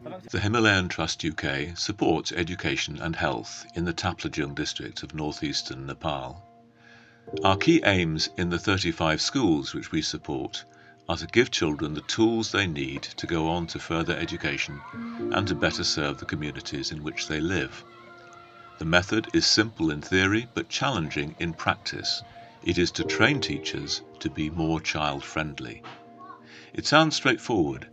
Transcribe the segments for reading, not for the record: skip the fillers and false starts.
The Himalayan Trust UK supports education and health in the Taplejung District of northeastern Nepal. Our key aims in the 35 schools which we support are to give children the tools they need to go on to further education and to better serve the communities in which they live. The method is simple in theory but challenging in practice. It is to train teachers to be more child-friendly. It sounds straightforward,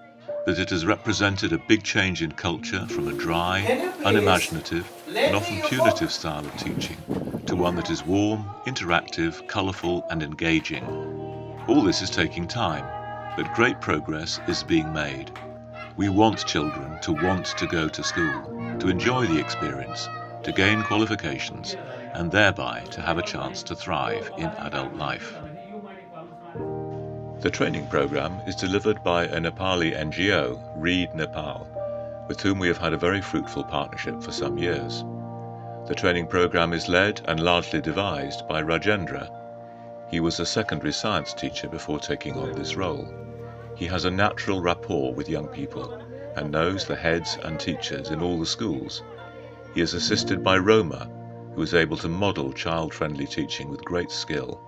but it has represented a big change in culture from a dry, unimaginative, and often punitive style of teaching to one that is warm, interactive, colourful and engaging. All this is taking time, but great progress is being made. We want children to want to go to school, to enjoy the experience, to gain qualifications, and thereby to have a chance to thrive in adult life. The training program is delivered by a Nepali NGO, REED Nepal, with whom we have had a very fruitful partnership for some years. The training program is led and largely devised by Rajendra. He was a secondary science teacher before taking on this role. He has a natural rapport with young people and knows the heads and teachers in all the schools. He is assisted by Roma, who is able to model child-friendly teaching with great skill.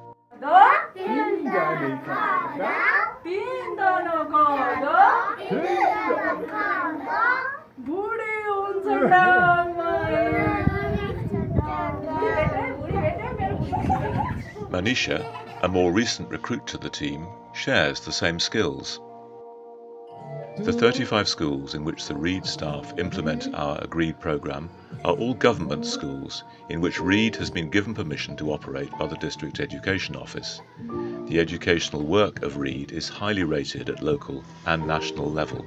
Manisha, a more recent recruit to the team, shares the same skills. The 35 schools in which the REED staff implement our agreed programme are all government schools in which REED has been given permission to operate by the District Education Office. The educational work of REED is highly rated at local and national level.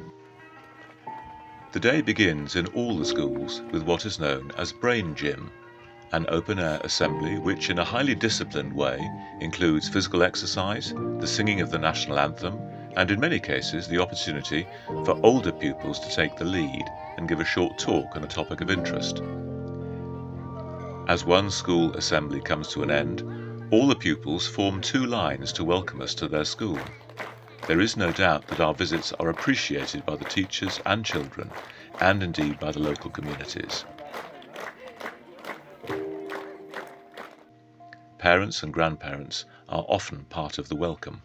The day begins in all the schools with what is known as Brain Gym, an open-air assembly which in a highly disciplined way includes physical exercise, the singing of the national anthem, and in many cases the opportunity for older pupils to take the lead and give a short talk on a topic of interest. As one school assembly comes to an end, all the pupils form two lines to welcome us to their school. There is no doubt that our visits are appreciated by the teachers and children, and indeed by the local communities. Parents and grandparents are often part of the welcome.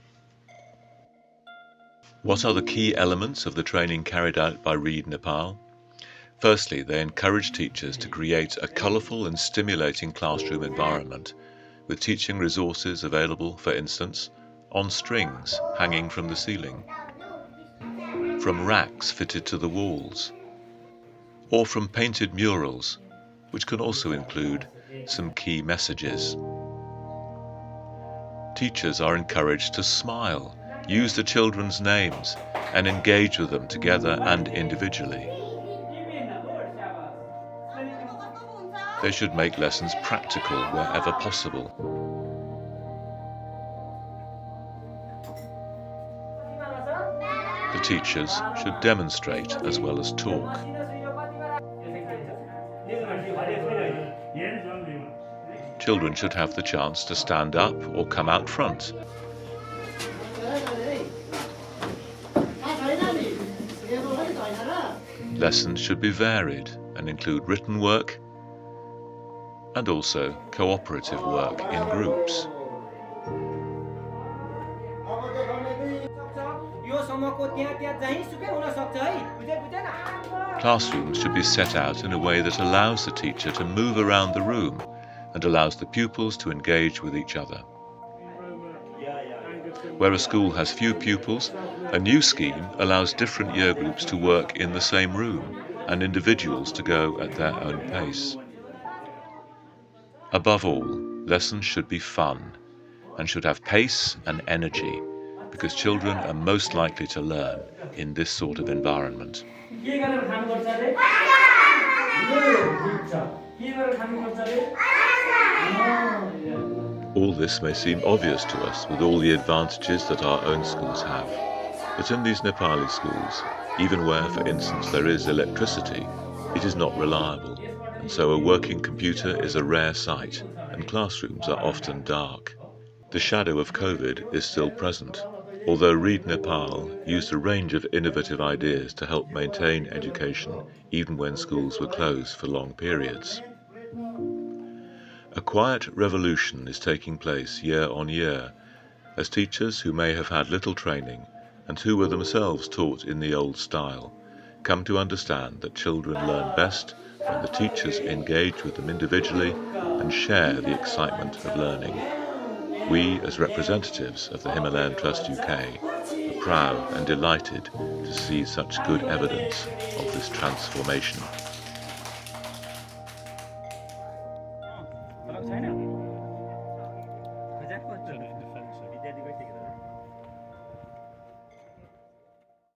What are the key elements of the training carried out by REED Nepal? Firstly, they encourage teachers to create a colourful and stimulating classroom environment, with teaching resources available, for instance, on strings hanging from the ceiling, from racks fitted to the walls, or from painted murals, which can also include some key messages. Teachers are encouraged to smile, use the children's names, and engage with them together and individually. They should make lessons practical wherever possible. The teachers should demonstrate as well as talk. Children should have the chance to stand up or come out front. Lessons should be varied and include written work and also cooperative work in groups. Classrooms should be set out in a way that allows the teacher to move around the room and allows the pupils to engage with each other. Where a school has few pupils, a new scheme allows different year groups to work in the same room and individuals to go at their own pace. Above all, lessons should be fun and should have pace and energy, because children are most likely to learn in this sort of environment. All this may seem obvious to us with all the advantages that our own schools have, but in these Nepali schools, even where, for instance, there is electricity, it is not reliable, and so a working computer is a rare sight, and classrooms are often dark. The shadow of COVID is still present. Although REED Nepal used a range of innovative ideas to help maintain education even when schools were closed for long periods. A quiet revolution is taking place year on year as teachers who may have had little training and who were themselves taught in the old style come to understand that children learn best when the teachers engage with them individually and share the excitement of learning. We, as representatives of the Himalayan Trust UK, are proud and delighted to see such good evidence of this transformation.